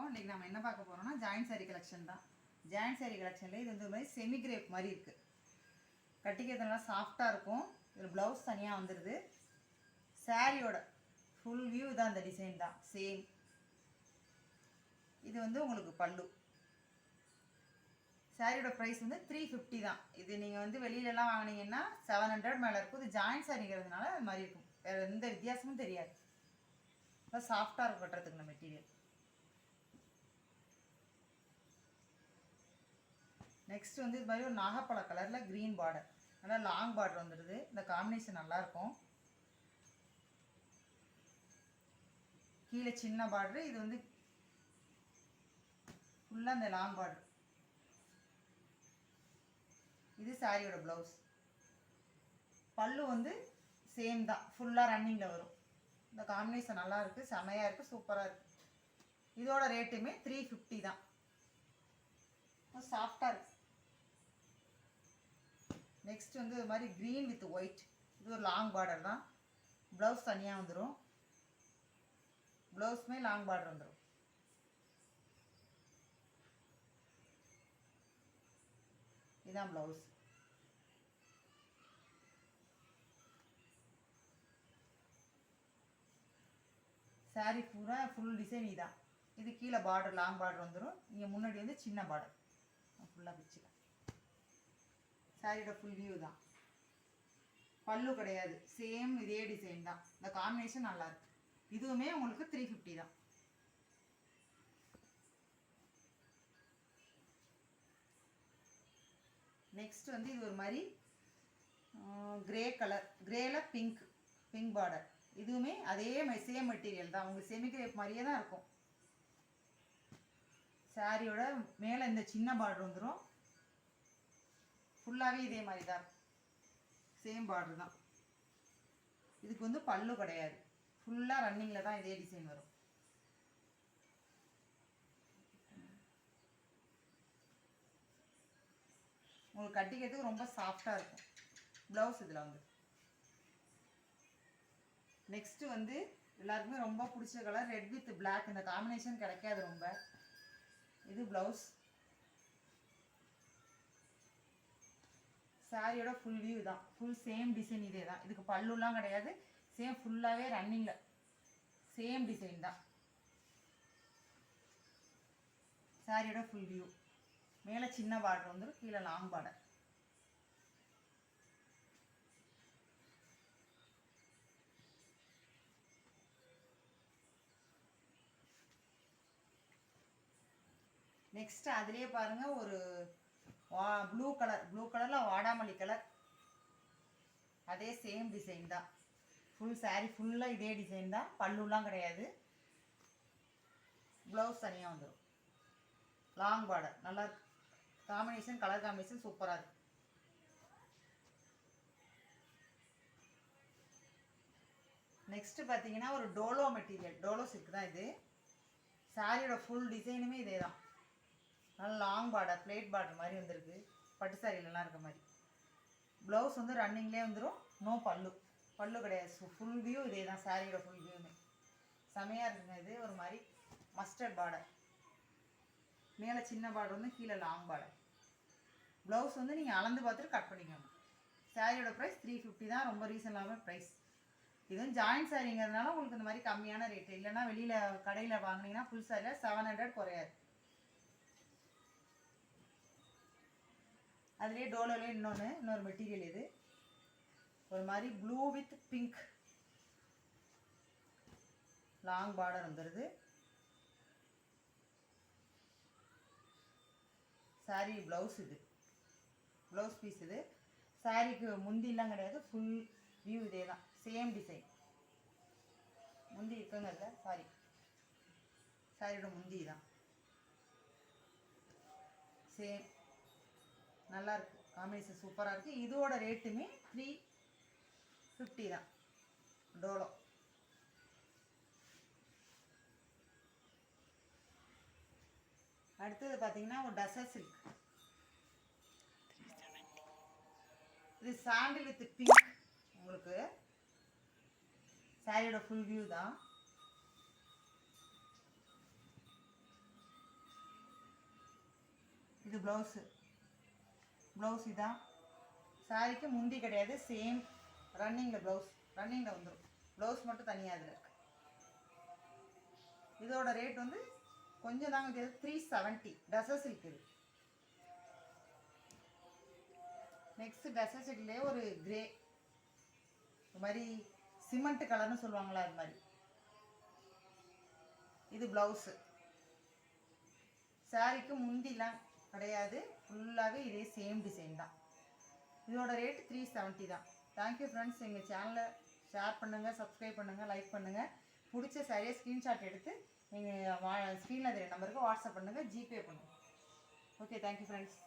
இன்றைக்கி நம்ம என்ன பார்க்க போகிறோம்னா ஜாயின்ட் சாரீ கலெக்ஷன் தான். ஜாயின்ட் சாரீ கலெக்ஷனில் இது வந்து ஒரு மாதிரி செமி கிரேப் மாதிரி இருக்குது. கட்டிக்கிறது நல்லா சாஃப்டாக இருக்கும். இதில் ப்ளவுஸ் தனியாக வந்துடுது. சாரியோட ஃபுல் வியூ தான், இந்த டிசைன் தான் சேம். இது வந்து உங்களுக்கு பல்லு. சாரியோட ப்ரைஸ் வந்து 350 தான். இது நீங்கள் வந்து வெளியிலலாம் வாங்கினீங்கன்னா 700 மேலே இருக்கும். இது ஜாயின்ட் சாரிங்கிறதுனால அது மாதிரி இருக்கும். வேறு எந்த வித்தியாசமும் தெரியாது. நல்லா சாஃப்டாக இருக்கும் கட்டுறதுக்கு இந்த மெட்டீரியல். நெக்ஸ்ட் வந்து இது மாதிரி ஒரு நாகப்பழ கலரில் க்ரீன் பார்டர், நல்லா லாங் பார்டர் வந்துடுது. இந்த காம்பினேஷன் நல்லாயிருக்கும். கீழே சின்ன பார்டரு, இது வந்து ஃபுல்லாக இந்த லாங் பார்டர். இது சாரியோட ப்ளவுஸ். பல்லு வந்து சேம் தான், ஃபுல்லாக ரன்னிங்கில் வரும். இந்த காம்பினேஷன் நல்லா இருக்குது, செமையாக இருக்குது, சூப்பராக இருக்குது. இதோட ரேட்டுமே 350 தான். சாஃப்டாக இருக்குது. நெக்ஸ்ட் வந்து இது மாதிரி க்ரீன் வித் ஒயிட். இது ஒரு லாங் பார்டர் தான். ப்ளவுஸ் தனியாக வந்துடும். ப்ளவுஸுமே லாங் பார்டர் வந்துடும். இதுதான் ப்ளவுஸ். சாரி பூரா ஃபுல் டிசைன் இதான். இது கீழே பார்டர் லாங் பார்டர் வந்துடும். இங்கே முன்னாடி வந்து சின்ன பார்டர். ஃபுல்லாக பிடிச்சிக்கலாம். சாரியோட ஃபுல் வியூ தான். பல்லு கிடையாது, சேம் இதே டிசைன் தான். இந்த காம்பினேஷன் நல்லாயிருக்கு. இதுவுமே உங்களுக்கு 350 தான். நெக்ஸ்ட் வந்து இது ஒரு மாதிரி கிரே கலர், கிரேல பிங்க் பார்டர். இதுவுமே அதே மாதிரி சேம் மெட்டீரியல் தான். உங்களுக்கு செமி கிரேப் மாதிரியே தான் இருக்கும். சாரியோட மேலே இந்த சின்ன பார்டர் வந்துடும். ஃபுல்லாகவே இதே மாதிரி தான், சேம் பார்டர் தான். இதுக்கு வந்து பல்லு கிடையாது, ஃபுல்லாக ரன்னிங்கில் தான் இதே டிசைன் வரும். உங்களுக்கு கட்டிக்கிறதுக்கு ரொம்ப சாஃப்டாக இருக்கும். ப்ளவுஸ் இதில் வந்து. நெக்ஸ்ட்டு வந்து எல்லாருக்குமே ரொம்ப பிடிச்ச கலர் ரெட் வித் பிளாக். இந்த காம்பினேஷன் கிடைக்காது ரொம்ப. இது ப்ளவுஸ். சாரியோட ஃபுல் வியூ தான். ஃபுல் சேம் டிசைன் இதே தான். இதுக்கு பல்லுலாம் கிடையாது, சேம் ஃபுல்லாகவே ரன்னிங்கில் சேம் டிசைன் தான். சாரியோட ஃபுல் வியூ. மேலே சின்ன பார்டர் வந்துடும், கீழே லாங் பார்டர். நெக்ஸ்ட் அதுலேயே பாருங்கள் ஒரு ப்ளூ கலரில் வாடாமல்லி கலர். அதே சேம் டிசைன் தான். ஃபுல் சாரி ஃபுல்லாக இதே டிசைன் தான். பல்லுலாம் கிடையாது. ப்ளவுஸ் தனியாக வந்துடும். Long border. நல்லா காம்பினேஷன், கலர் காம்பினேஷன் சூப்பராக இருக்குது. நெக்ஸ்ட்டு பார்த்தீங்கன்னா ஒரு டோலோ மெட்டீரியல், டோலோ சில்க் தான் இது. சாரியோட ஃபுல் டிசைனுமே இதே தான். நல்லா லாங் பார்டர், பிளேட் பார்டர் மாதிரி வந்துருக்கு. பட்டு சாரியிலலாம் இருக்க மாதிரி. ப்ளவுஸ் வந்து ரன்னிங்லேயே வந்துடும். நோ பல்லு, பல்லு கிடையாது. ஃபுல் வியூ இதே தான். சாரியோட ஃபுல் வியூமே செமையாக இருக்குங்க. இது ஒரு மாதிரி மஸ்டர்ட் பார்டர். மேலே சின்ன பார்டர் வந்து கீழே லாங் பார்டர். ப்ளவுஸ் வந்து நீங்கள் அளந்து பார்த்துட்டு கட் பண்ணிக்கணும். சாரியோட ப்ரைஸ் 350 தான். ரொம்ப ரீசனபிளான ப்ரைஸ். இதுவும் ஜாயின்ட் சாரிங்கிறதுனால உங்களுக்கு இந்த மாதிரி கம்மியான ரேட்டு. இல்லைன்னா வெளியில் கடையில் வாங்கினீங்கன்னா ஃபுல் சாரியில் 700 குறையாது. அதுலேயே டோலோலே இன்னொரு மெட்டீரியல். இது ஒரு மாதிரி blue with pink. Long border வந்துடுது. சாரி ப்ளவுஸ். இது ப்ளவுஸ் பீஸ். இது சாரிக்கு முந்திலாம் கிடையாது, ஃபுல் வியூ இதே தான். Same design. முந்தி இருக்குங்கிறத சாரியோட முந்தி தான் சேம். நல்லா இருக்குது. காம்பினேஷன் சூப்பராக இருக்குது. இதோட ரேட்டுமே 350 தான். டோலோ. அடுத்தது பார்த்தீங்கன்னா ஒரு டசர் சில்க். இது சாண்டில் வித் பிங்க். உங்களுக்கு சாரியோட ஃபுல் வியூ தான். இது ப்ளவுஸ் இதான். சாரிக்கு முந்தி கிடையாது, சேம் ரன்னிங்கில் ரன்னிங்கில் வந்துடும். ப்ளவுஸ் மட்டும் தனியாக இதில் இருக்கு. இதோட ரேட் வந்து கொஞ்சம் தாங்க இது 370. டசர் சில்க் இது. நெக்ஸ்ட் டசர் சில்க்லேயே ஒரு கிரே மாதிரி சிமெண்ட் கலர்னு சொல்லுவாங்களா அது மாதிரி. இது ப்ளவுஸு. சாரிக்கு முந்திலாம் கிடையாது, ஃபுல்லாகவே இதே சேம் டிசைன் தான். இதோட ரேட் 370 தான். Thank you friends. எங்கள் சேனலை ஷேர் பண்ணுங்கள், சப்ஸ்கிரைப் பண்ணுங்கள், லைக் பண்ணுங்கள். பிடிச்ச சாரியை ஸ்க்ரீன்ஷாட் எடுத்து நீங்கள் ஸ்க்ரீனில் தெரியும் நம்பருக்கு வாட்ஸ்அப் பண்ணுங்கள், ஜிபே பண்ணுங்கள். Okay, thank you friends.